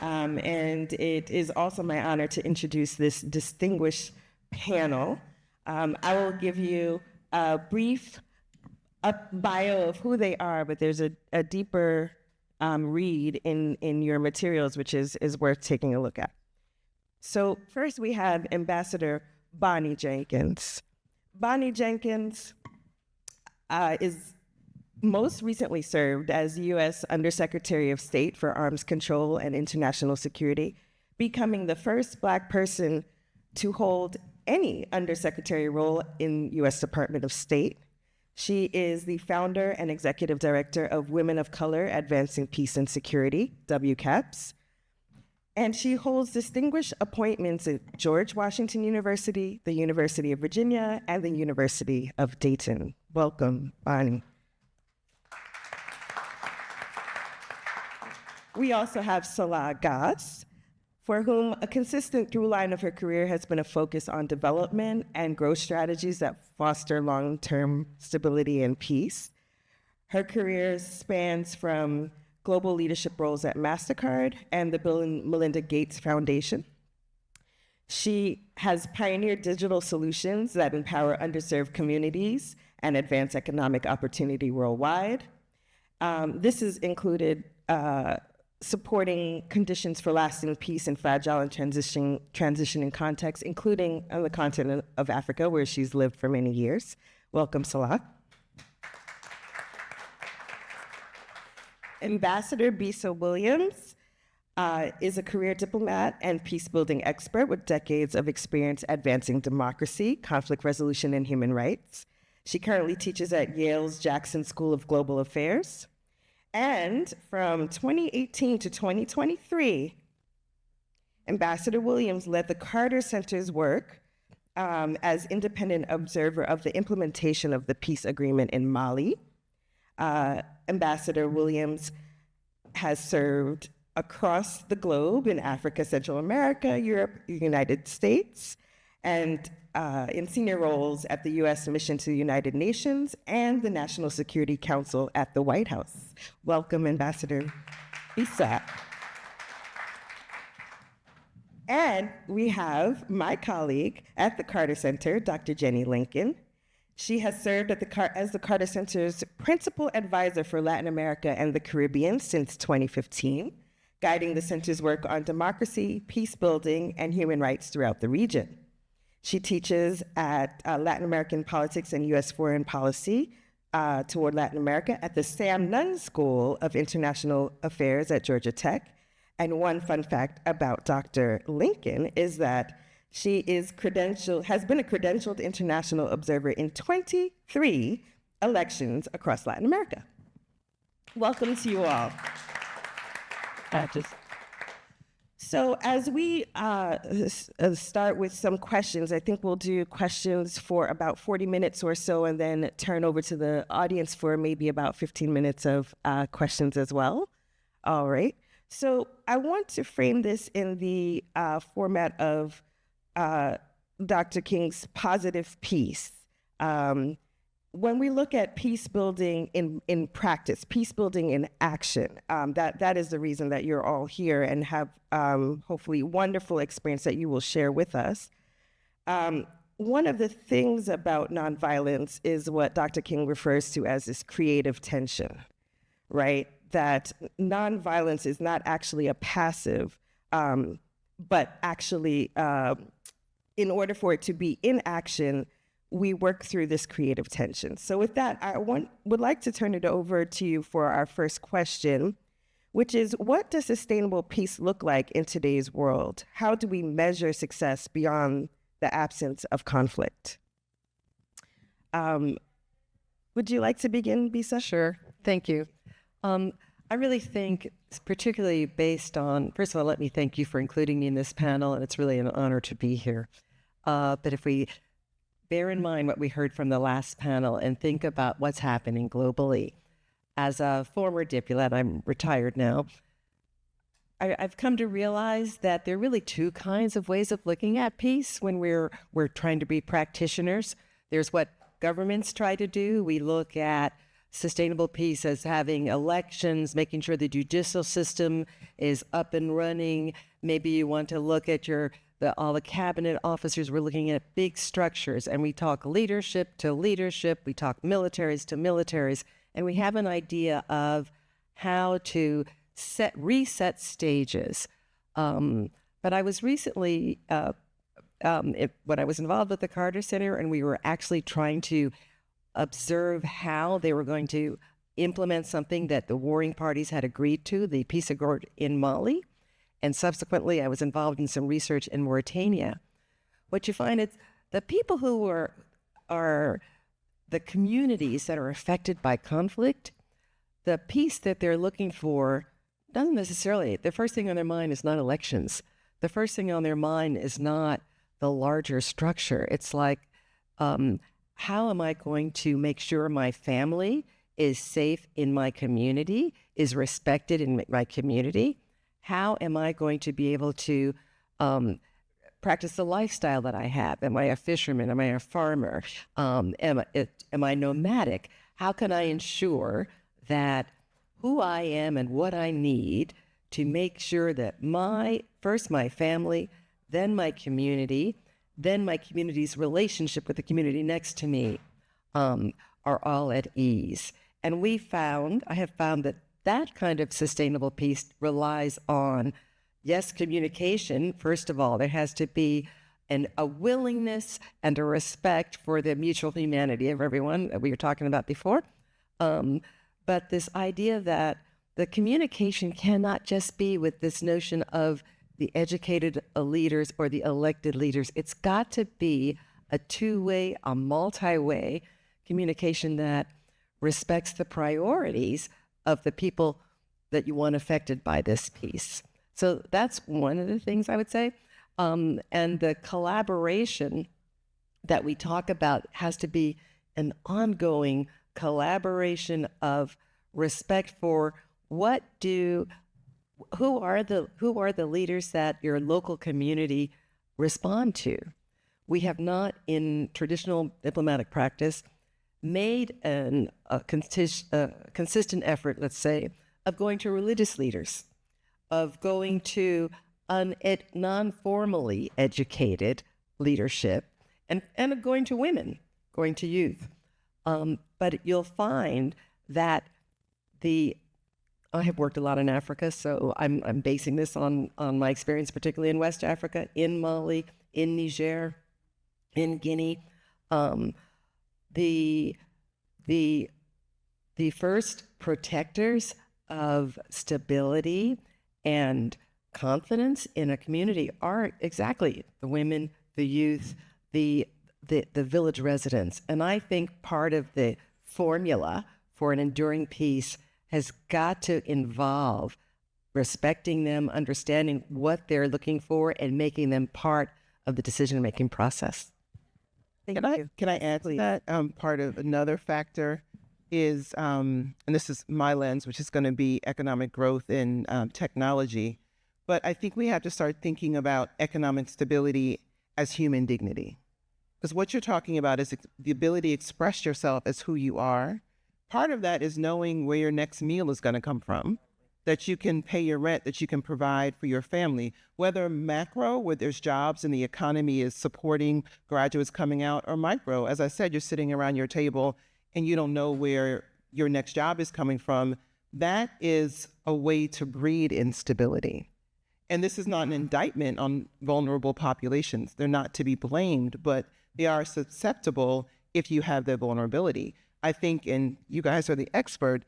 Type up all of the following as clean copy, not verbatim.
And it is also my honor to introduce this distinguished panel. I will give you a brief bio of who they are, but there's a deeper read in your materials, which is worth taking a look at. So first we have Ambassador Bonnie Jenkins. Bonnie Jenkins is most recently served as U.S. Undersecretary of State for Arms Control and International Security, becoming the first Black person to hold any undersecretary role in U.S. Department of State. She is the founder and executive director of Women of Color Advancing Peace and Security, WCAPS. And she holds distinguished appointments at George Washington University, the University of Virginia, and the University of Dayton. Welcome, Bonnie. We also have Salah Gass, for whom a consistent through line of her career has been a focus on development and growth strategies that foster long-term stability and peace. Her career spans from global leadership roles at MasterCard and the Bill and Melinda Gates Foundation. She has pioneered digital solutions that empower underserved communities and advance economic opportunity worldwide. This has included supporting conditions for lasting peace in fragile and transitioning contexts, including on the continent of Africa, where she's lived for many years. Welcome, Salah. Ambassador Bisa Williams is a career diplomat and peace-building expert with decades of experience advancing democracy, conflict resolution, and human rights. She currently teaches at Yale's Jackson School of Global Affairs. And from 2018 to 2023, Ambassador Williams led the Carter Center's work as independent observer of the implementation of the peace agreement in Mali. Ambassador Williams has served across the globe in Africa, Central America, Europe, United States, and in senior roles at the U.S. Mission to the United Nations and the National Security Council at the White House. Welcome, Ambassador Bisa. And we have my colleague at the Carter Center, Dr. Jenny Lincoln. She has served as the Carter Center's principal advisor for Latin America and the Caribbean since 2015, guiding the center's work on democracy, peace building, and human rights throughout the region. She teaches at Latin American Politics and U.S. Foreign Policy toward Latin America at the Sam Nunn School of International Affairs at Georgia Tech. And one fun fact about Dr. Lincoln is that she has been a credentialed international observer in 23 elections across Latin America. Welcome to you all. So as we start with some questions, I think we'll do questions for about 40 minutes or so and then turn over to the audience for maybe about 15 minutes of questions as well. All right. So I want to frame this in the format of Dr. King's positive peace. When we look at peace building in practice, peace building in action, that is the reason that you're all here and have hopefully wonderful experience that you will share with us. One of the things about nonviolence is what Dr. King refers to as this creative tension, right? That nonviolence is not actually a passive, but actually, in order for it to be in action, we work through this creative tension. So with that, I would like to turn it over to you for our first question, which is, what does sustainable peace look like in today's world? How do we measure success beyond the absence of conflict? Would you like to begin, Bisa? Sure, thank you. I really think, particularly based on, first of all, let me thank you for including me in this panel, and it's really an honor to be here. But if we bear in mind what we heard from the last panel and think about what's happening globally. As a former diplomat, I'm retired now, I've come to realize that there are really two kinds of ways of looking at peace when we're trying to be practitioners. There's what governments try to do. We look at sustainable peace as having elections, making sure the judicial system is up and running. Maybe you want to look at all the cabinet officers. We're looking at big structures, and we talk leadership to leadership. We talk militaries to militaries, and we have an idea of how to reset stages. But I was recently, when I was involved with the Carter Center, and we were actually trying to observe how they were going to implement something that the warring parties had agreed to, the peace accord in Mali. And subsequently, I was involved in some research in Mauritania. What you find is the people who are the communities that are affected by conflict, the peace that they're looking for doesn't necessarily, the first thing on their mind is not elections. The first thing on their mind is not the larger structure. It's like, how am I going to make sure my family is safe in my community, is respected in my community? How am I going to be able to practice the lifestyle that I have? Am I a fisherman? Am I a farmer? Am I nomadic? How can I ensure that who I am and what I need to make sure that first my family, then my community, then my community's relationship with the community next to me are all at ease. And I have found that kind of sustainable peace relies on, yes, communication. First of all, there has to be a willingness and a respect for the mutual humanity of everyone that we were talking about before. But this idea that the communication cannot just be with this notion of the educated leaders or the elected leaders. It's got to be a two-way, a multi-way communication that respects the priorities of the people that you want affected by this peace. So that's one of the things I would say. And the collaboration that we talk about has to be an ongoing collaboration of respect for who are the leaders that your local community respond to. We have not, in traditional diplomatic practice, made a consistent effort, let's say, of going to religious leaders, of going to non-formally educated leadership, and of going to women, going to youth. But you'll find that I have worked a lot in Africa, so I'm basing this on my experience, particularly in West Africa, in Mali, in Niger, in Guinea. The first protectors of stability and confidence in a community are exactly the women, the youth, the village residents. And I think part of the formula for an enduring peace has got to involve respecting them, understanding what they're looking for, and making them part of the decision-making process. Can I add to that? Part of another factor is, and this is my lens, which is going to be economic growth in technology. But I think we have to start thinking about economic stability as human dignity. Because what you're talking about is the ability to express yourself as who you are. Part of that is knowing where your next meal is going to come from, that you can pay your rent, that you can provide for your family, whether macro, where there's jobs and the economy is supporting graduates coming out, or micro. As I said, you're sitting around your table and you don't know where your next job is coming from. That is a way to breed instability. And this is not an indictment on vulnerable populations. They're not to be blamed, but they are susceptible if you have that vulnerability. I think, and you guys are the expert,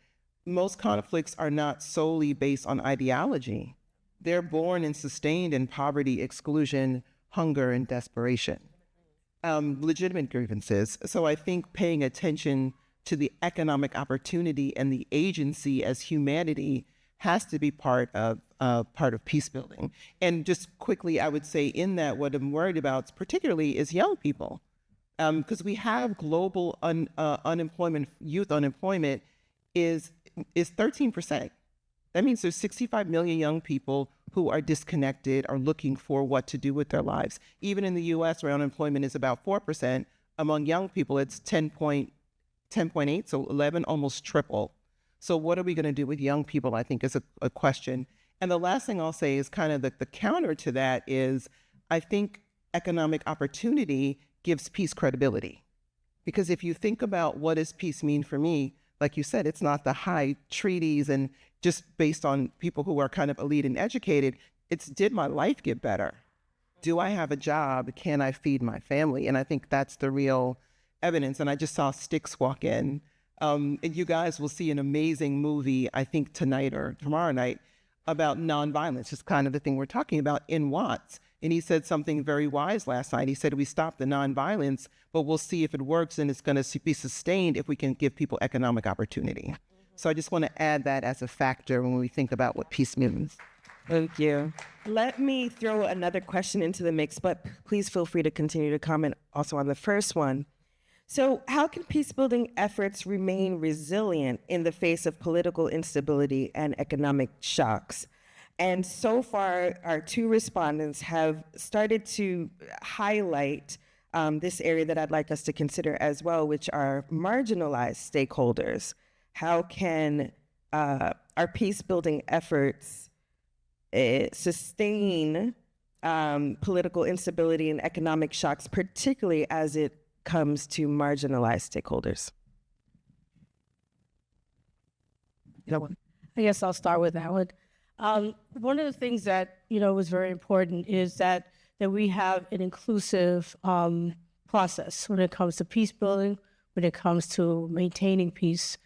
most conflicts are not solely based on ideology. They're born and sustained in poverty, exclusion, hunger, and desperation. Legitimate grievances. So I think paying attention to the economic opportunity and the agency as humanity has to be part of peace building. And just quickly, I would say in that, what I'm worried about particularly is young people. Because we have global unemployment, youth unemployment is 13%. That means there's 65 million young people who are disconnected, are looking for what to do with their lives. Even in the US, where unemployment is about 4%, among young people, it's 10.8%. 10.8, so 11, almost triple. So what are we going to do with young people, I think is a question. And the last thing I'll say is kind of the counter to that is I think economic opportunity gives peace credibility. Because if you think about what does peace mean for me, like you said, it's not the high treaties and just based on people who are kind of elite and educated. It's, did my life get better? Do I have a job? Can I feed my family? And I think that's the real evidence. And I just saw Styx walk in. And you guys will see an amazing movie, I think tonight or tomorrow night, about nonviolence, just kind of the thing we're talking about in Watts. And he said something very wise last night. He said, we stop the nonviolence, but we'll see if it works, and it's going to be sustained if we can give people economic opportunity. So I just want to add that as a factor when we think about what peace means. Thank you. Let me throw another question into the mix, but please feel free to continue to comment also on the first one. So how can peace-building efforts remain resilient in the face of political instability and economic shocks? And so far, our two respondents have started to highlight this area that I'd like us to consider as well, which are marginalized stakeholders. How can our peace-building efforts sustain political instability and economic shocks, particularly as it comes to marginalized stakeholders? I guess I'll start with that one. One of the things that, was very important is that we have an inclusive process when it comes to peace building, when it comes to maintaining peace.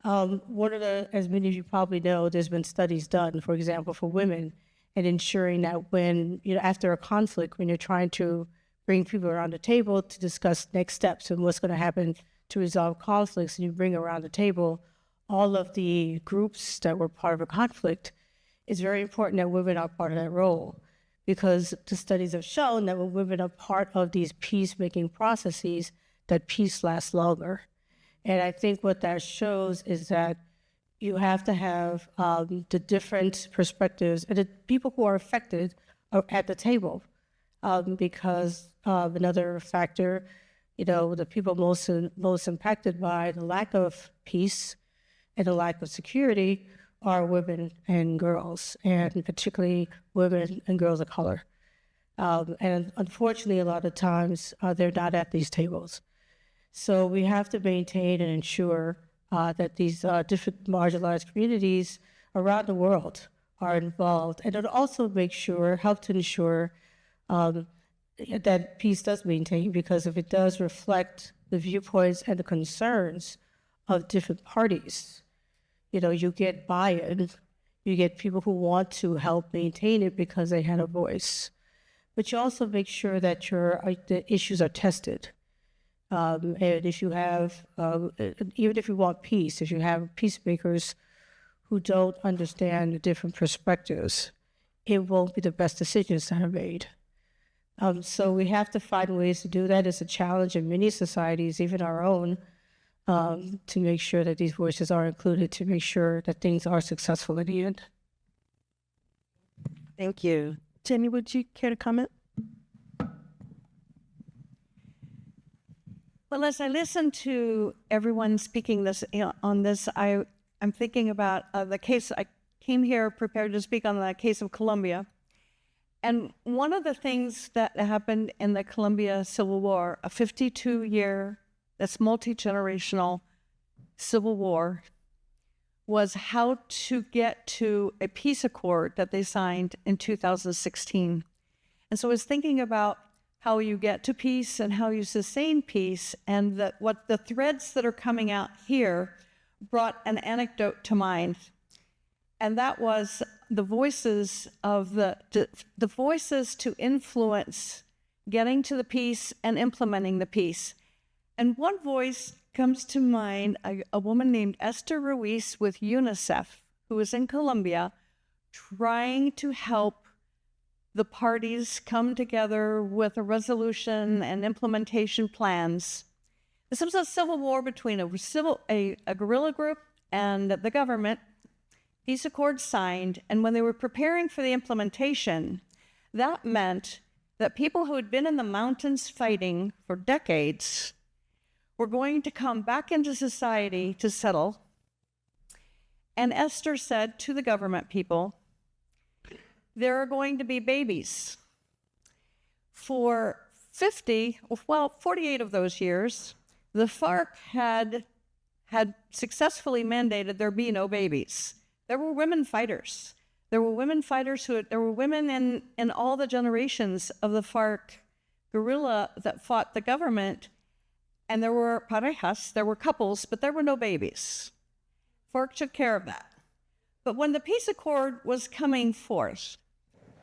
One of the, as many of you probably know, there's been studies done, for example, for women, and ensuring that when, after a conflict, when you're trying to bring people around the table to discuss next steps and what's going to happen to resolve conflicts, and you bring around the table all of the groups that were part of a conflict, it's very important that women are part of that role, because the studies have shown that when women are part of these peacemaking processes, that peace lasts longer. And I think what that shows is that you have to have the different perspectives and the people who are affected are at the table, because another factor, the people most impacted by the lack of peace and the lack of security are women and girls, and particularly women and girls of color. And unfortunately, a lot of times they're not at these tables. So we have to maintain and ensure that these different marginalized communities around the world are involved, and it also help to ensure that peace does maintain, because if it does reflect the viewpoints and the concerns of different parties, you get buy-in, you get people who want to help maintain it because they had a voice. But you also make sure that the issues are tested. And if you have, even if you want peace, if you have peacemakers who don't understand the different perspectives, it won't be the best decisions that are made. So we have to find ways to do that. It's a challenge in many societies, even our own, to make sure that these voices are included, to make sure that things are successful in the end. Thank you. Jenny, would you care to comment? Well, as I listen to everyone speaking on this, I'm thinking about the case. I came here prepared to speak on the case of Colombia. And one of the things that happened in the Colombia Civil War, a 52-year, that's multi-generational civil war, was how to get to a peace accord that they signed in 2016. And so I was thinking about how you get to peace and how you sustain peace, and that what the threads that are coming out here brought an anecdote to mind. And that was the voices of the voices to influence getting to the peace and implementing the peace. And one voice comes to mind, a woman named Esther Ruiz with UNICEF, who is in Colombia, trying to help the parties come together with a resolution and implementation plans. This was a civil war between a guerrilla group and the government. Peace accords signed, and when they were preparing for the implementation, that meant that people who had been in the mountains fighting for decades were going to come back into society to settle. And Esther said to the government people, there are going to be babies. For 48 of those years, the FARC had successfully mandated there be no babies. There were women fighters. There were women in all the generations of the FARC guerrilla that fought the government, and there were parejas, there were couples, but there were no babies. FARC took care of that. But when the peace accord was coming forth,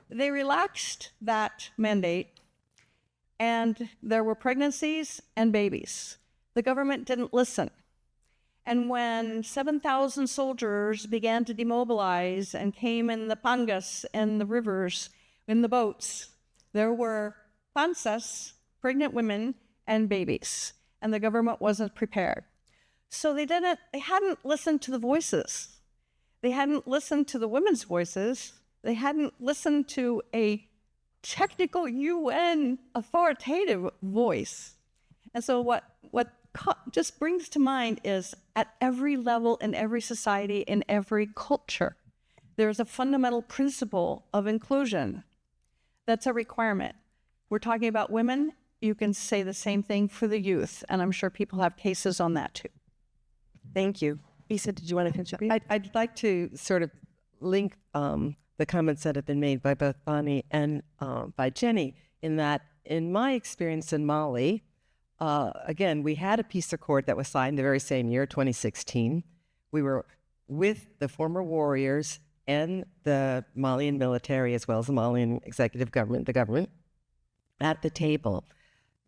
they relaxed that mandate, and there were pregnancies and babies. The government didn't listen. And when 7,000 soldiers began to demobilize and came in the pangas and the rivers, in the boats, there were panzas, pregnant women, and babies. And the government wasn't prepared. So they hadn't listened to the voices. They hadn't listened to the women's voices. They hadn't listened to a technical UN authoritative voice. And so what just brings to mind is at every level, in every society, in every culture, there's a fundamental principle of inclusion that's a requirement. We're talking about women. You can say the same thing for the youth, and I'm sure people have cases on that too. Thank you. Lisa, did you want to contribute? I'd like to sort of link the comments that have been made by both Bonnie and by Jenny, in that, in my experience in Mali, again, we had a peace accord that was signed the very same year, 2016. We were with the former warriors and the Malian military, as well as the Malian executive government, the government, at the table.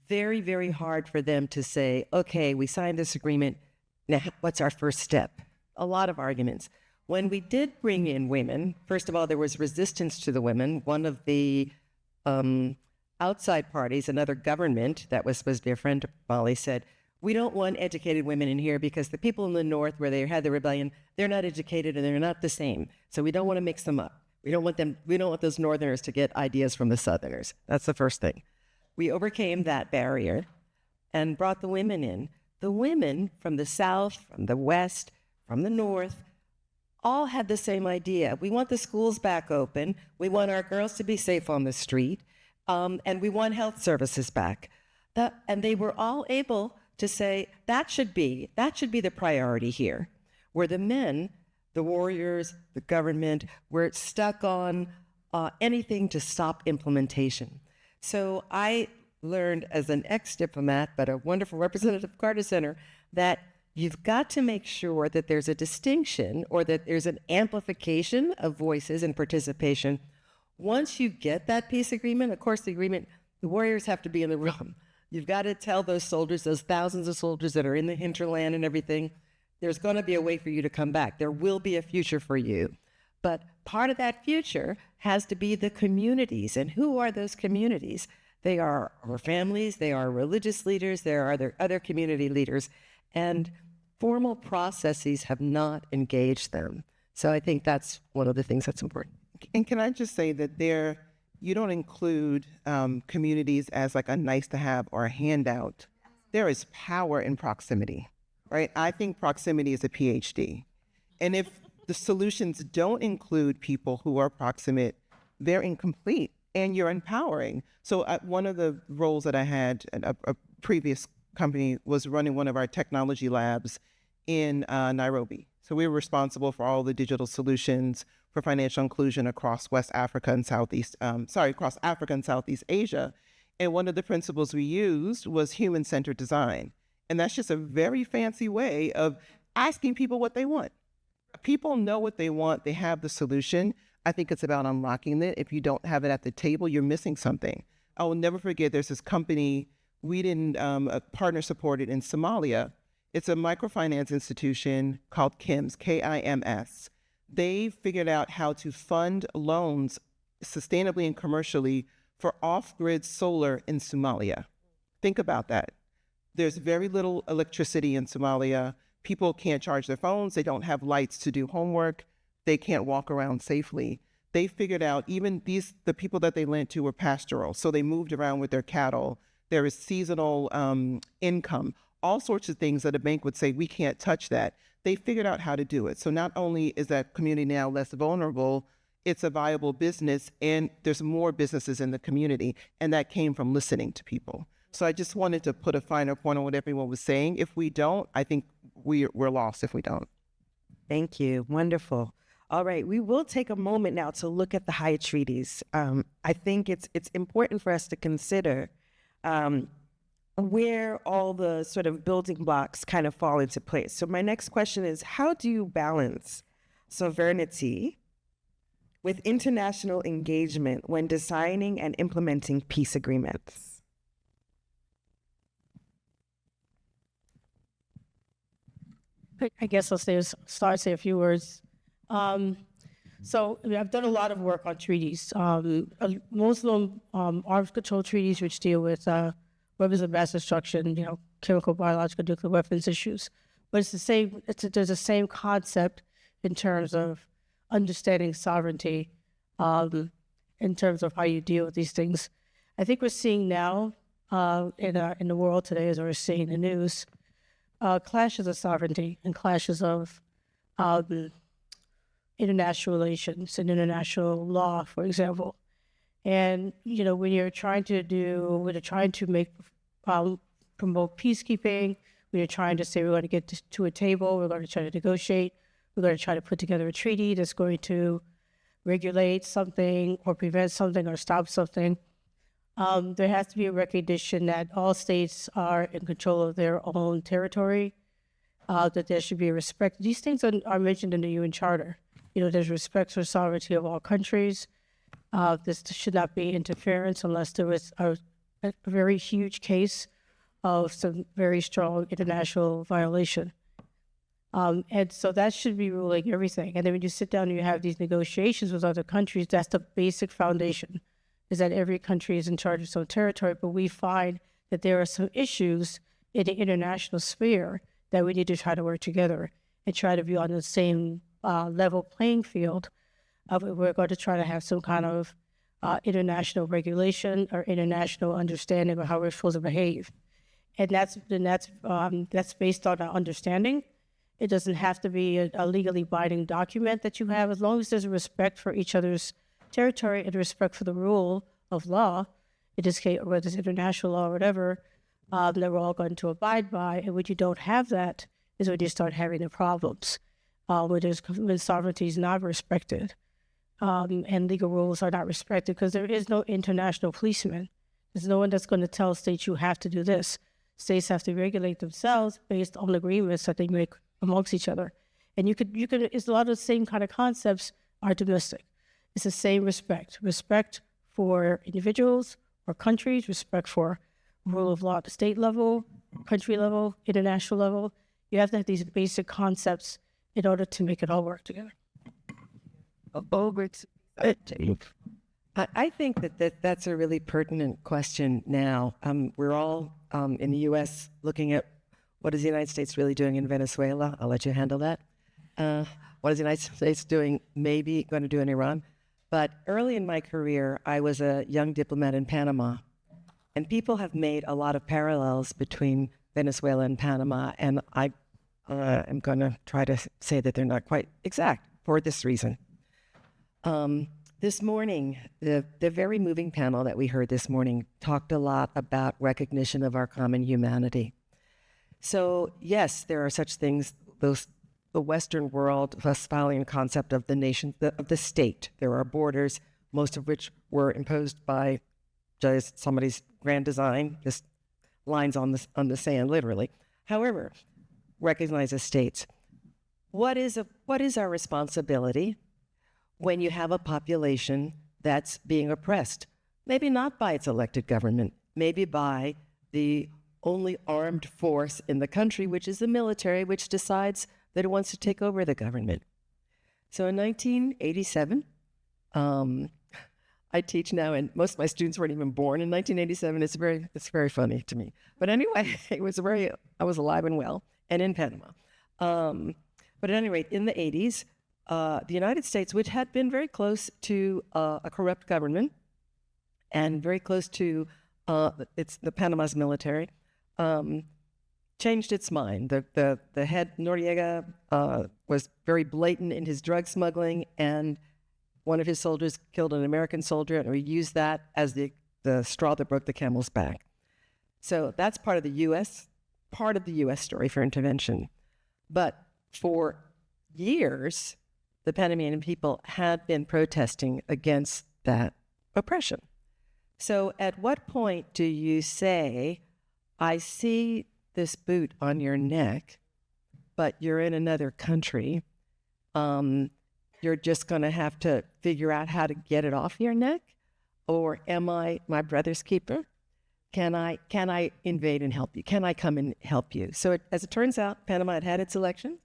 Very, very hard for them to say, okay, we signed this agreement, now what's our first step? A lot of arguments. When we did bring in women, first of all, there was resistance to the women. One of the outside parties, another government that was supposed to be a friend of Mali, said, we don't want educated women in here because the people in the north where they had the rebellion, they're not educated and they're not the same. So we don't want to mix them up. We don't want those northerners to get ideas from the southerners. That's the first thing. We overcame that barrier and brought the women in. The women from the south, from the west, from the north, all had the same idea. We want the schools back open. We want our girls to be safe on the street. And we want health services back. And they were all able to say, that should be the priority here. Where the men, the warriors, the government, were stuck on anything to stop implementation. So I learned as an ex-diplomat, but a wonderful representative of Carter Center, that you've got to make sure that there's a distinction or that there's an amplification of voices and participation. Once you get that peace agreement, of course, the warriors have to be in the room. You've got to tell those soldiers, those thousands of soldiers that are in the hinterland and everything, there's going to be a way for you to come back. There will be a future for you. But part of that future has to be the communities. And who are those communities? They are our families, they are religious leaders, there are other community leaders. And formal processes have not engaged them. So I think that's one of the things that's important. And can I just say that you don't include communities as like a nice to have or a handout. There is power in proximity, right? I think proximity is a PhD. And if the solutions don't include people who are proximate, they're incomplete and you're empowering. So one of the roles that I had at a previous company was running one of our technology labs in Nairobi. So we were responsible for all the digital solutions for financial inclusion across West Africa and across Africa and Southeast Asia. And one of the principles we used was human-centered design. And that's just a very fancy way of asking people what they want. People know what they want. They have the solution. I think it's about unlocking it. If you don't have it at the table, you're missing something. I will never forget, there's this company we didn't partner supported in Somalia. It's a microfinance institution called KIMS, K-I-M-S. They figured out how to fund loans sustainably and commercially for off-grid solar in Somalia. Think about that. There's very little electricity in Somalia. People can't charge their phones. They don't have lights to do homework. They can't walk around safely. They figured out, even the people that they lent to were pastoral, so they moved around with their cattle. There is seasonal income. all sorts of things that a bank would say, we can't touch that. They figured out how to do it. So not only is that community now less vulnerable, it's a viable business, and there's more businesses in the community, and that came from listening to people. So I just wanted to put a finer point on what everyone was saying. If we don't, I think we're lost if we don't. Thank you. Wonderful. All right, we will take a moment now to look at the Hyatt treaties. I think it's important for us to consider where all the sort of building blocks kind of fall into place. So my next question is, how do you balance sovereignty with international engagement when designing and implementing peace agreements? I guess I'll say a few words. So I've done a lot of work on treaties. Most of them arms control treaties, which deal with weapons of mass destruction, chemical, biological, nuclear weapons issues. But it's the same. There's the same concept in terms of understanding sovereignty, in terms of how you deal with these things. I think we're seeing now in the world today, as we're seeing in the news, clashes of sovereignty and clashes of international relations and international law, for example. And when you're trying to promote peacekeeping, when you're trying to say we're going to get to a table, we're going to try to negotiate, we're going to try to put together a treaty that's going to regulate something or prevent something or stop something, there has to be a recognition that all states are in control of their own territory, that there should be respect. These things are mentioned in the UN Charter. There's respect for sovereignty of all countries. This should not be interference unless there was a very huge case of some very strong international violation. And so that should be ruling everything. And then when you sit down and you have these negotiations with other countries, that's the basic foundation, is that every country is in charge of its own territory. But we find that there are some issues in the international sphere that we need to try to work together and try to be on the same level playing field. We're going to try to have some kind of international regulation or international understanding of how we're supposed to behave. And that's based on our understanding. It doesn't have to be a legally binding document that you have, as long as there's a respect for each other's territory and respect for the rule of law, in this case, whether it's international law or whatever, that we're all going to abide by. And when you don't have that is when you start having the problems, when sovereignty is not respected and legal rules are not respected, because there is no international policeman. There's no one that's going to tell states you have to do this. States have to regulate themselves based on agreements that they make amongst each other. And you could, it's a lot of the same kind of concepts are domestic. It's the same respect for individuals or countries, respect for rule of law at the state level, country level, international level. You have to have these basic concepts in order to make it all work together. I think that's a really pertinent question now. We're all in the U.S. looking at what is the United States really doing in Venezuela. I'll let you handle that. What is the United States doing, maybe going to do in Iran? But early in my career, I was a young diplomat in Panama. And people have made a lot of parallels between Venezuela and Panama. And I am going to try to say that they're not quite exact for this reason. This morning, the very moving panel that we heard this morning talked a lot about recognition of our common humanity. So yes, there are such things, the Western world, Westphalian concept of the nation, of the state. There are borders, most of which were imposed by just somebody's grand design, just lines on the sand, literally. However, recognize as states. What is our responsibility when you have a population that's being oppressed? Maybe not by its elected government, maybe by the only armed force in the country, which is the military, which decides that it wants to take over the government. So in 1987, I teach now, and most of my students weren't even born in 1987. It's very funny to me. But anyway, I was alive and well, and in Panama. But at any rate, in the 80s, the United States, which had been very close to a corrupt government and very close to the Panama's military, changed its mind. The head Noriega was very blatant in his drug smuggling, and one of his soldiers killed an American soldier, and we used that as the straw that broke the camel's back. So that's part of the U.S. story for intervention. But for years, the Panamanian people had been protesting against that oppression. So at what point do you say, I see this boot on your neck, but you're in another country. You're just going to have to figure out how to get it off your neck? Or am I my brother's keeper? Can I invade and help you? Can I come and help you? So as it turns out, Panama had its election.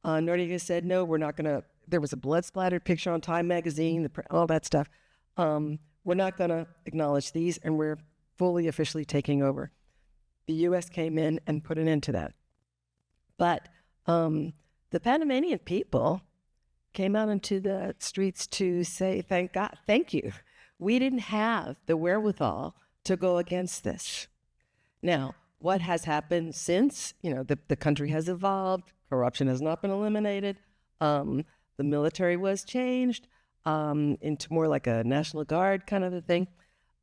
Noriega said, no, we're not going to. There was a blood-splattered picture on Time magazine, all that stuff. We're not going to acknowledge these, and we're fully officially taking over. The U.S. came in and put an end to that. But the Panamanian people came out into the streets to say, thank God, thank you. We didn't have the wherewithal to go against this. Now, what has happened since? The country has evolved. Corruption has not been eliminated. The military was changed into more like a National Guard kind of a thing.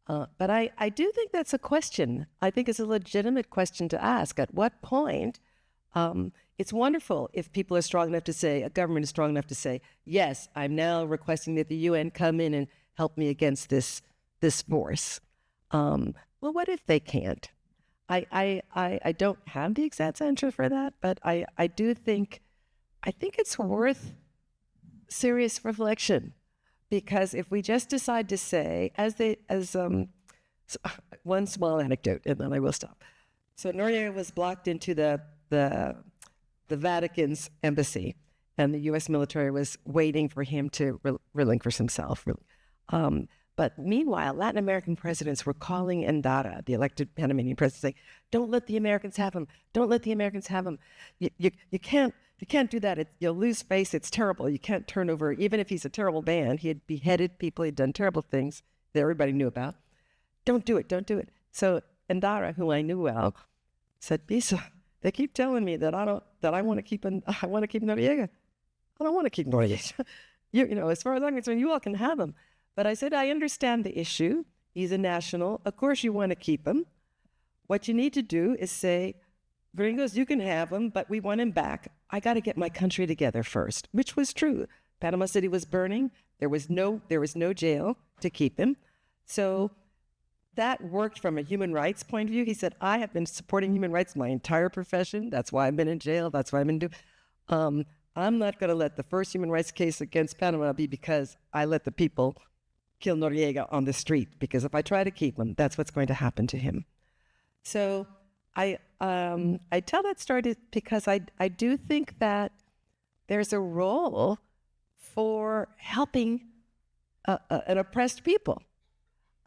But I do think that's a question. I think it's a legitimate question to ask. At what point? It's wonderful if people are strong enough to say, a government is strong enough to say, yes, I'm now requesting that the UN come in and help me against this force. Well, what if they can't? I don't have the exact answer for that, but I do think it's worth serious reflection. Because if we just decide to say, one small anecdote, and then I will stop. So Noriega was blocked into the Vatican's embassy, and the U.S. military was waiting for him to relinquish himself. But meanwhile, Latin American presidents were calling Endara, the elected Panamanian president, saying, "Don't let the Americans have him. Don't let the Americans have him. You can't do that. You'll lose face. It's terrible. You can't turn over, even if he's a terrible man. He had beheaded people. He'd done terrible things that everybody knew about. Don't do it. Don't do it." So Endara, who I knew well, said, "Bisa, they keep telling me that I want to keep Noriega. I don't want to keep Noriega. As far as I'm concerned, you all can have him." But I said, I understand the issue. He's a national. Of course you want to keep him. What you need to do is say, Gringos, you can have him, but we want him back. I got to get my country together first, which was true. Panama City was burning. There was no jail to keep him. So that worked from a human rights point of view. He said, I have been supporting human rights my entire profession. That's why I've been in jail. That's why I've been doing. I'm not going to let the first human rights case against Panama be because I let the people kill Noriega on the street, because if I try to keep him, that's what's going to happen to him. So I tell that story because I do think that there's a role for helping an oppressed people.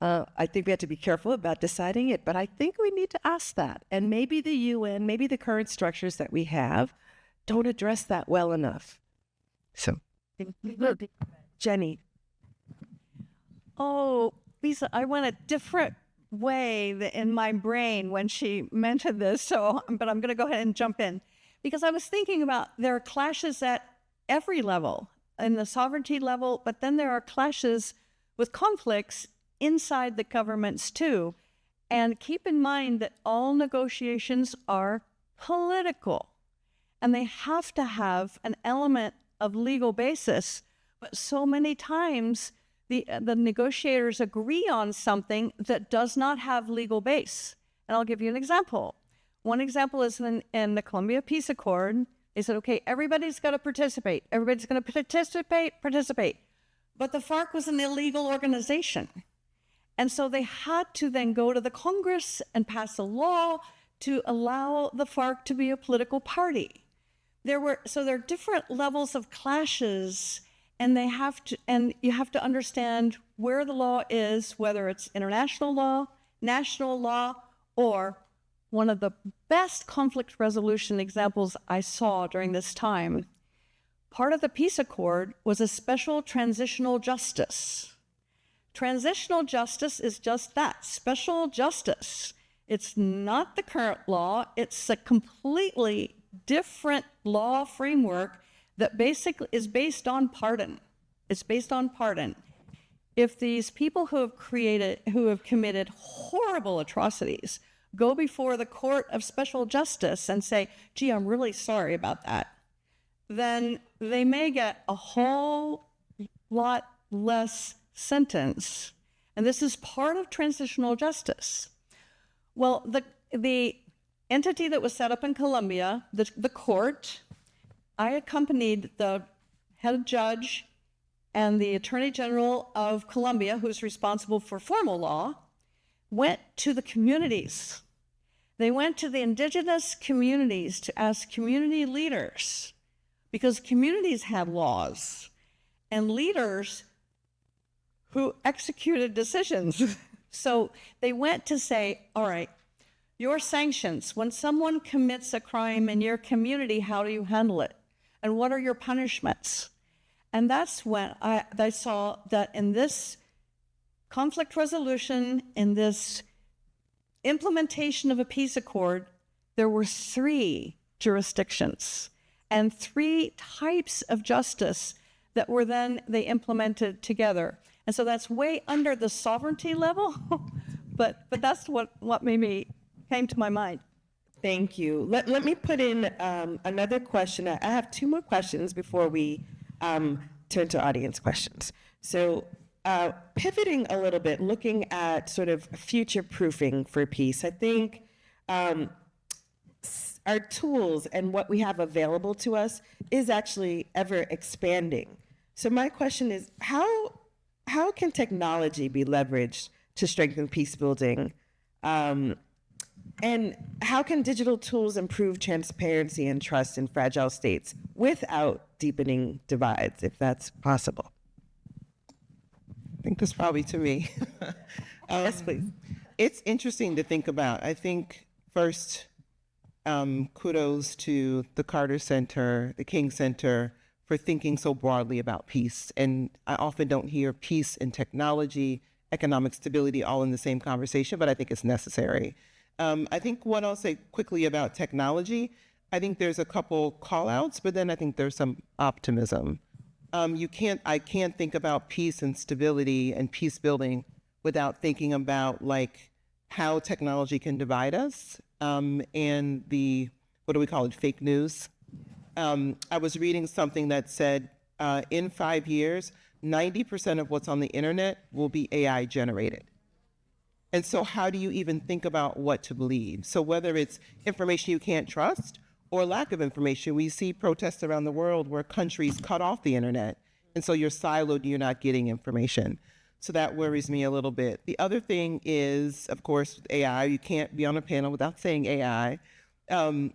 I think we have to be careful about deciding it, but I think we need to ask that. And maybe the UN, maybe the current structures that we have don't address that well enough. So, Jenny. Oh, Lisa, I went a different way in my brain when she mentioned this, but I'm going to go ahead and jump in. Because I was thinking about there are clashes at every level, in the sovereignty level, but then there are clashes with conflicts inside the governments too. And keep in mind that all negotiations are political, and they have to have an element of legal basis. But so many times, the negotiators agree on something that does not have legal base. And I'll give you an example. One example is in the Colombia Peace Accord. They said, okay, everybody's got to participate. Everybody's going to participate. But the FARC was an illegal organization. And so they had to then go to the Congress and pass a law to allow the FARC to be a political party. There are different levels of clashes, and you have to understand where the law is, whether it's international law, national law, or one of the best conflict resolution examples I saw during this time. Part of the peace accord was a special transitional justice. Transitional justice is just that, special justice. It's not the current law. It's a completely different law framework that basically is based on pardon. It's based on pardon. If these people who have committed horrible atrocities go before the court of special justice and say, gee, I'm really sorry about that, then they may get a whole lot less sentence. And this is part of transitional justice. Well, the entity that was set up in Colombia, the court, I accompanied the head judge and the Attorney General of Colombia, who's responsible for formal law, went to the communities. They went to the indigenous communities to ask community leaders, because communities had laws and leaders who executed decisions. So they went to say, all right, your sanctions, when someone commits a crime in your community, how do you handle it? And what are your punishments? And that's when I saw that in this conflict resolution, in this implementation of a peace accord, there were 3 jurisdictions and 3 types of justice that were then they implemented together. And so that's way under the sovereignty level, but that's what came to my mind. Thank you. Let me put in another question. I have 2 more questions before we turn to audience questions. So pivoting a little bit, looking at sort of future-proofing for peace, I think our tools and what we have available to us is actually ever expanding. So my question is, how can technology be leveraged to strengthen peace building? And how can digital tools improve transparency and trust in fragile states without deepening divides, if that's possible? I think that's probably to me. Yes, please. It's interesting to think about. I think first, kudos to the Carter Center, the King Center, for thinking so broadly about peace. And I often don't hear peace and technology, economic stability all in the same conversation, but I think it's necessary. I think what I'll say quickly about technology, I think there's a couple call outs, but then I think there's some optimism. I can't think about peace and stability and peace building without thinking about like how technology can divide us, and the, what do we call it, fake news. I was reading something that said in 5 years, 90% of what's on the internet will be AI generated. And so how do you even think about what to believe? So whether it's information you can't trust or lack of information, we see protests around the world where countries cut off the internet. And so you're siloed, you're not getting information. So that worries me a little bit. The other thing is, of course, AI. You can't be on a panel without saying AI. The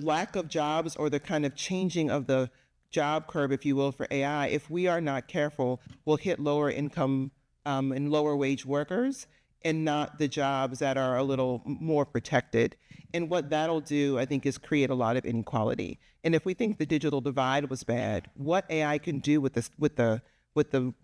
lack of jobs, or the kind of changing of the job curve, if you will, for AI, if we are not careful, will hit lower income and lower wage workers, and not the jobs that are a little more protected. And what that'll do, I think, is create a lot of inequality. And if we think the digital divide was bad, what AI can do with this, with the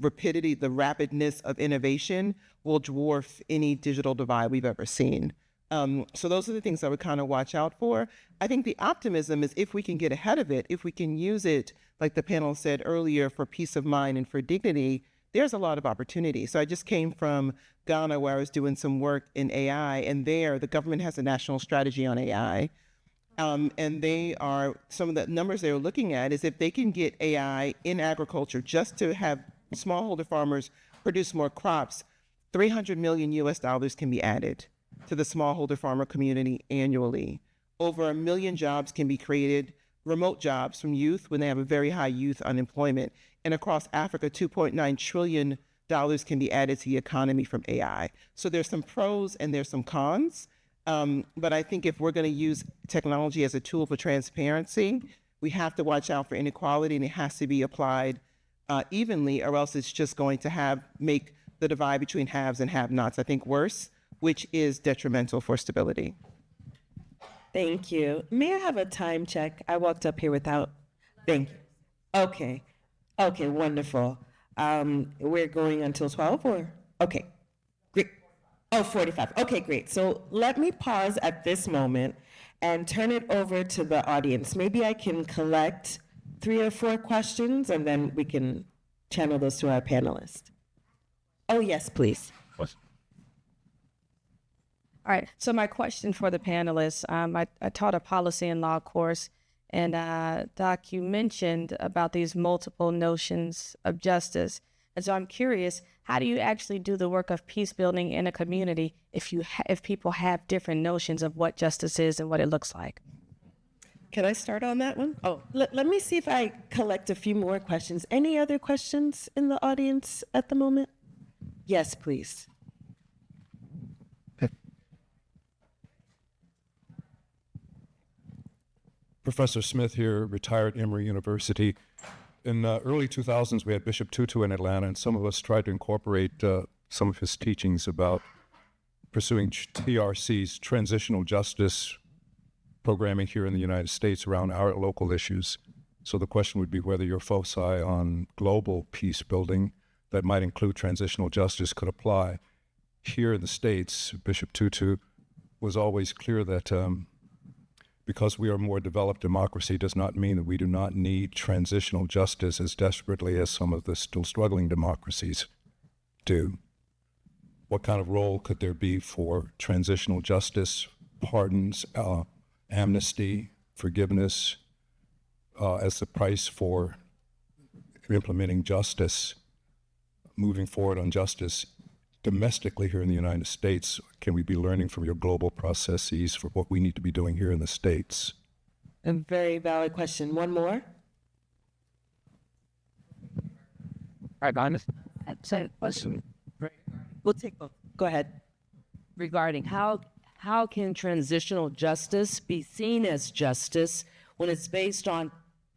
rapidity, the rapidness of innovation, will dwarf any digital divide we've ever seen. So those are the things I would kind of watch out for. I think the optimism is if we can get ahead of it, if we can use it, like the panel said earlier, for peace of mind and for dignity, there's a lot of opportunity. So I just came from Ghana, where I was doing some work in AI, and there the government has a national strategy on AI. And they are, some of the numbers they're looking at is if they can get AI in agriculture just to have smallholder farmers produce more crops, $300 million US can be added to the smallholder farmer community annually. Over 1 million jobs can be created, remote jobs from youth when they have a very high youth unemployment. And across Africa, $2.9 trillion can be added to the economy from AI. So there's some pros and there's some cons. But I think if we're going to use technology as a tool for transparency, we have to watch out for inequality, and it has to be applied evenly, or else it's just going to make the divide between haves and have-nots, I think, worse, which is detrimental for stability. Thank you. May I have a time check? I walked up here without. Thank you. Okay. Okay, wonderful. We're going until 12 or? Okay, great. Oh, 45. Okay, great. So let me pause at this moment and turn it over to the audience. Maybe I can collect 3 or 4 questions and then we can channel those to our panelists. Oh, yes, please. What? All right. So my question for the panelists, I taught a policy and law course, and Doc, you mentioned about these multiple notions of justice. And so I'm curious, how do you actually do the work of peace building in a community if if people have different notions of what justice is and what it looks like? Can I start on that one? Oh, let me see if I collect a few more questions. Any other questions in the audience at the moment? Yes, please. Professor Smith here, retired Emory University. In early 2000s, we had Bishop Tutu in Atlanta, and some of us tried to incorporate some of his teachings about pursuing TRC's transitional justice programming here in the United States around our local issues. So the question would be whether your foci on global peace building that might include transitional justice could apply. Here in the States, Bishop Tutu was always clear that because we are a more developed democracy does not mean that we do not need transitional justice as desperately as some of the still struggling democracies do. What kind of role could there be for transitional justice, pardons, amnesty, forgiveness, as the price for implementing justice, moving forward on justice domestically here in the United States? Can we be learning from your global processes for what we need to be doing here in the States? A very valid question. One more? Right, honest. So question We'll take both. Go ahead. Regarding how can transitional justice be seen as justice when it's based on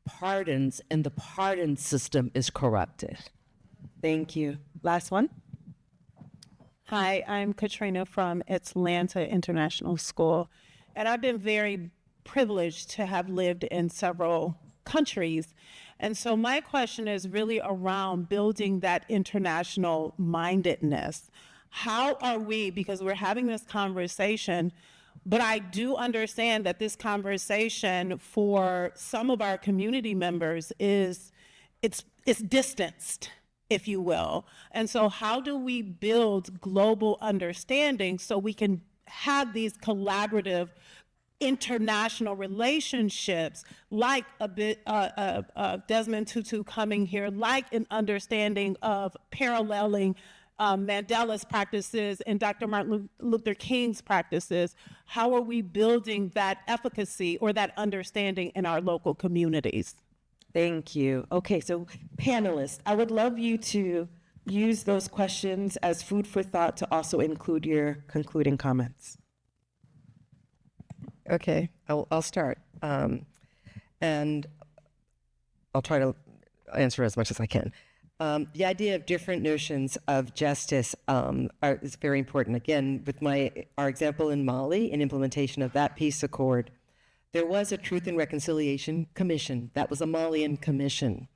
pardons and the pardon system is corrupted? Thank you. Last one? Hi, I'm Katrina from Atlanta International School, and I've been very privileged to have lived in several countries. And so my question is really around building that international mindedness. How are we, because we're having this conversation, but I do understand that this conversation for some of our community members it's distanced, if you will. And so how do we build global understanding so we can have these collaborative international relationships, like a bit Desmond Tutu coming here, like an understanding of paralleling Mandela's practices and Dr. Martin Luther King's practices? How are we building that efficacy or that understanding in our local communities? Thank you. Okay, so panelists, I would love you to use those questions as food for thought to also include your concluding comments. Okay, I'll start. And I'll try to answer as much as I can. The idea of different notions of justice is very important. Again, with our example in Mali and implementation of that peace accord, there was a Truth and Reconciliation Commission. That was a Malian commission.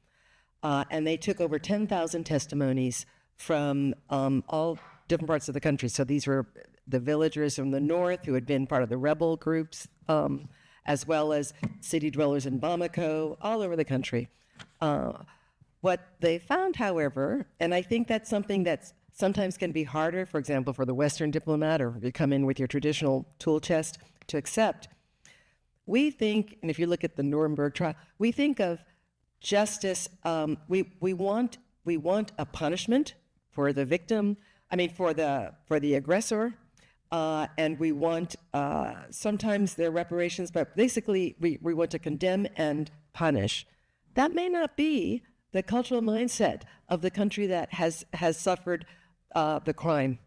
And they took over 10,000 testimonies from all different parts of the country. So these were the villagers from the north who had been part of the rebel groups, as well as city dwellers in Bamako, all over the country. What they found, however, and I think that's something that sometimes can be harder, for example, for the Western diplomat, or if you come in with your traditional tool chest to accept, we think, and if you look at the Nuremberg trial, we think of justice, we want a punishment for the victim, for the aggressor, and we want sometimes their reparations, but basically we want to condemn and punish. That may not be the cultural mindset of the country that has suffered the crime.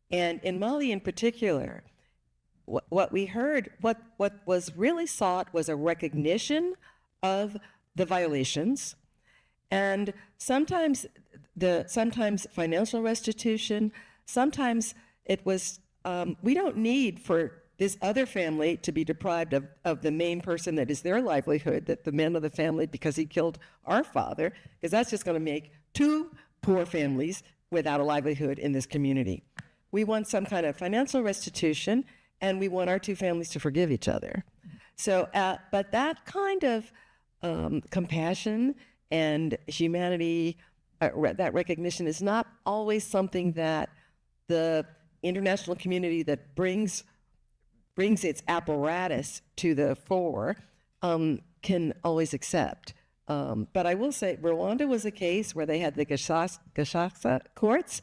And in Mali in particular, what we heard, what was really sought was a recognition of the violations, and sometimes financial restitution, sometimes it was, we don't need for this other family to be deprived of the main person that is their livelihood, that the man of the family, because he killed our father, because that's just going to make two poor families without a livelihood in this community. we want some kind of financial restitution, and we want our two families to forgive each other. So, but that kind of compassion and humanity, that recognition is not always something that the international community that brings its apparatus to the fore can always accept. But I will say, Rwanda was a case where they had the Gacaca courts.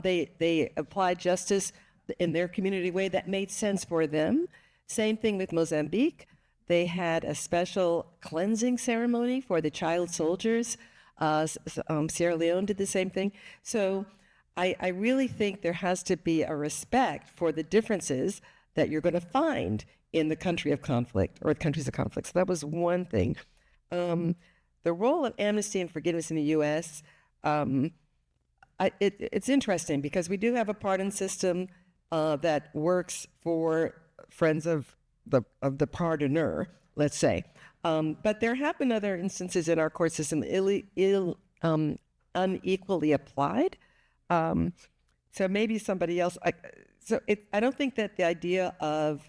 They applied justice in their community way that made sense for them. Same thing with Mozambique. They had a special cleansing ceremony for the child soldiers. Sierra Leone did the same thing. So I really think there has to be a respect for the differences that you're going to find in the country of conflict or countries of conflict. So that was one thing. The role of amnesty and forgiveness in the U.S., it's interesting because we do have a pardon system that works for friends of the pardoner, let's say. But there have been other instances in our court system unequally applied. So maybe somebody else. I don't think that the idea of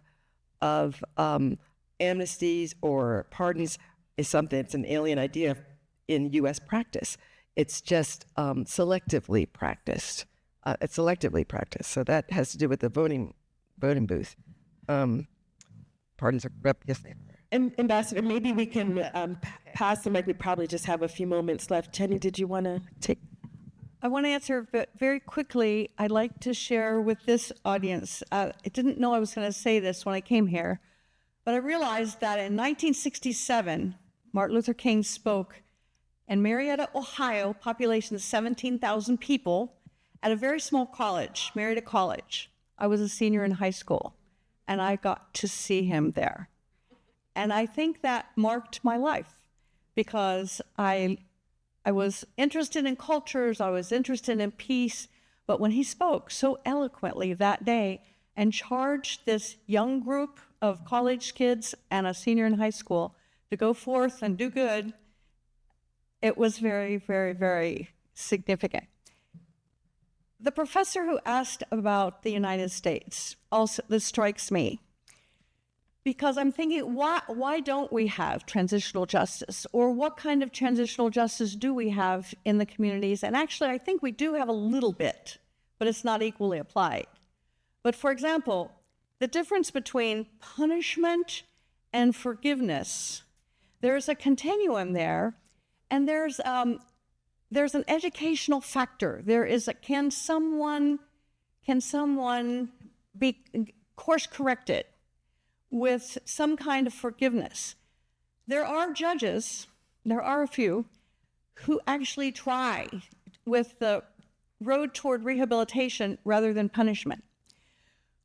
amnesties or pardons is something that's an alien idea in U.S. practice. It's just selectively practiced. It's selectively practiced. So that has to do with the voting booth. Pardons are yes. Ambassador, maybe we can pass the mic. We probably just have a few moments left. Jenny, did you want to take? I want to answer very quickly. I'd like to share with this audience. I didn't know I was going to say this when I came here, but I realized that in 1967, Martin Luther King spoke in Marietta, Ohio, population of 17,000 people, at a very small college, Marietta College. I was a senior in high school, and I got to see him there. And I think that marked my life because I was interested in cultures, I was interested in peace, but when he spoke so eloquently that day and charged this young group of college kids and a senior in high school to go forth and do good, it was very, very, very significant. The professor who asked about the United States, also this strikes me, because I'm thinking, why don't we have transitional justice? Or what kind of transitional justice do we have in the communities? And actually, I think we do have a little bit, but it's not equally applied. But for example, the difference between punishment and forgiveness, there's a continuum there, and there's an educational factor. There is can someone be course corrected with some kind of forgiveness? There are judges, there are a few, who actually try with the road toward rehabilitation rather than punishment.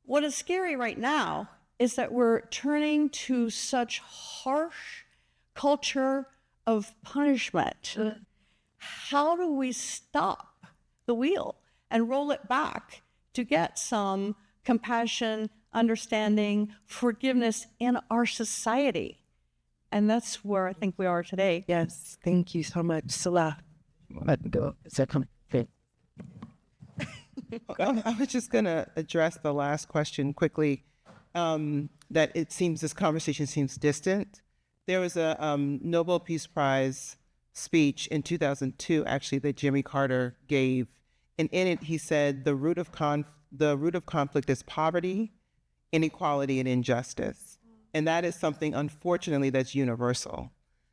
What is scary right now is that we're turning to such harsh culture of punishment. How do we stop the wheel and roll it back to get some compassion, understanding, forgiveness in our society? And that's where I think we are today. Yes, thank you so much, Salah. I was just going to address the last question quickly, that it seems this conversation seems distant. There was a Nobel Peace Prize speech in 2002, actually, that Jimmy Carter gave. And in it, he said, the root of conflict is poverty, inequality, and injustice. And that is something, unfortunately, that's universal.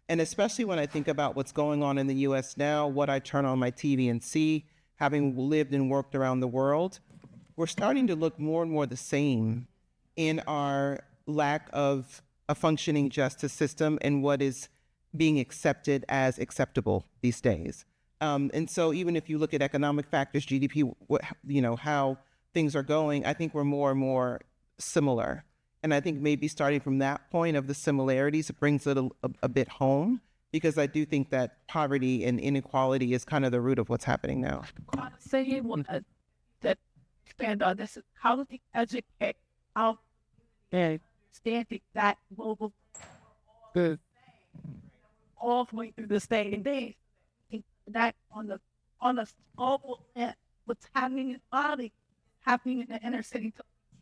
And especially when I think about what's going on in the US now, what I turn on my TV and see, having lived and worked around the world, we're starting to look more and more the same in our lack of a functioning justice system and what is being accepted as acceptable these days. And so even if you look at economic factors, GDP, how things are going, I think we're more and more similar. And I think maybe starting from that point of the similarities, it brings it a bit home, because I do think that poverty and inequality is kind of the root of what's happening now. Say that expand on this. How do we educate our standing that global all the way through this day and day? That on the global end, what's happening in body happening in the inner city.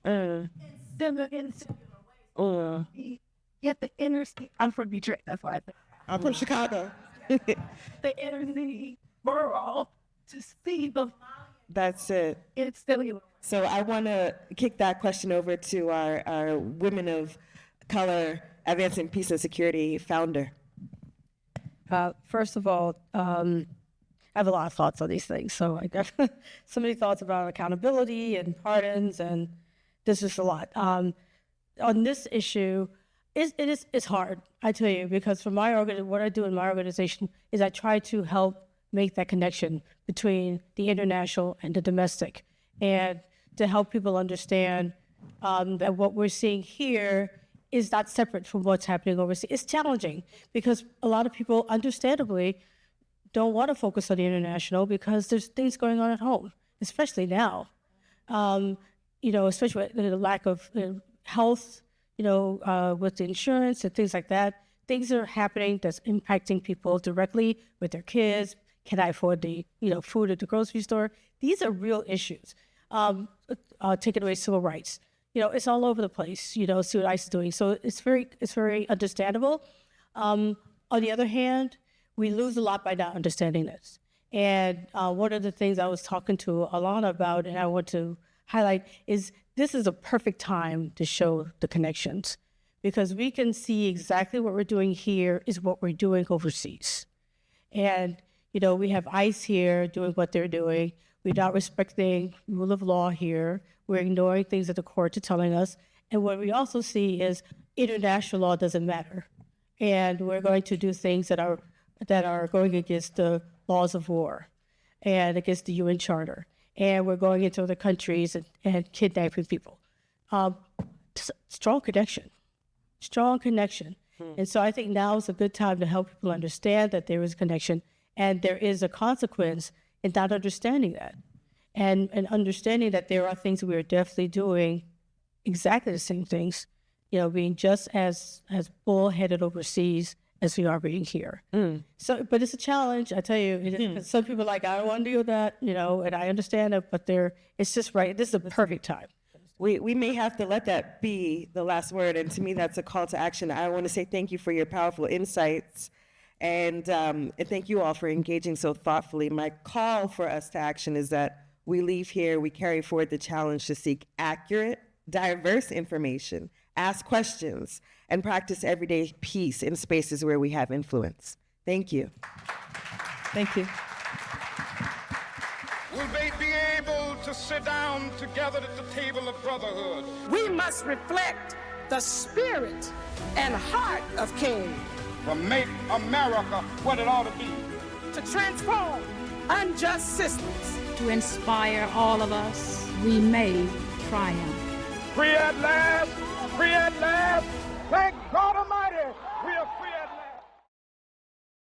Similar in similar ways. Yet the inner city, I'm from Detroit, that's why I think. I'm from Chicago. The inner city borough to see the That's it. it's still. So I want to kick that question over to our Women of Color Advancing Peace and Security founder. First of all, I have a lot of thoughts on these things. So I got so many thoughts about accountability and pardons, and this is a lot. On this issue, it's hard, I tell you, because for what I do in my organization is I try to help make that connection between the international and the domestic, and to help people understand that what we're seeing here is not separate from what's happening overseas. It's challenging because a lot of people, understandably, don't want to focus on the international because there's things going on at home, especially now. Especially with the lack of health, with the insurance and things like that. Things are happening that's impacting people directly with their kids. Can I afford the, food at the grocery store? These are real issues. Taking away civil rights. It's all over the place, see what ICE is doing. So it's very understandable. On the other hand, we lose a lot by not understanding this. And one of the things I was talking to Alana about, and I want to highlight, is this is a perfect time to show the connections, because we can see exactly what we're doing here is what we're doing overseas. And, we have ICE here doing what they're doing. We're not respecting rule of law here. We're ignoring things that the courts are telling us. And what we also see is international law doesn't matter. And we're going to do things that are going against the laws of war and against the UN Charter. And we're going into other countries and kidnapping people. Strong connection. And so I think now is a good time to help people understand that there is a connection and there is a consequence in not understanding that. And understanding that there are things that we are definitely doing exactly the same things, being just as bullheaded overseas as we are being here. So, but it's a challenge, I tell you. Some people are like, I don't want to do that, and I understand it, but it's just right. This is a perfect time. We may have to let that be the last word, and to me, that's a call to action. I want to say thank you for your powerful insights, and thank you all for engaging so thoughtfully. My call for us to action is that we leave here, we carry forward the challenge to seek accurate, diverse information, ask questions, and practice everyday peace in spaces where we have influence. Thank you. Thank you. Will they be able to sit down together at the table of brotherhood? We must reflect the spirit and heart of King. To make America what it ought to be. To transform unjust systems. To inspire all of us, we may triumph. Free at last! Free at last! Thank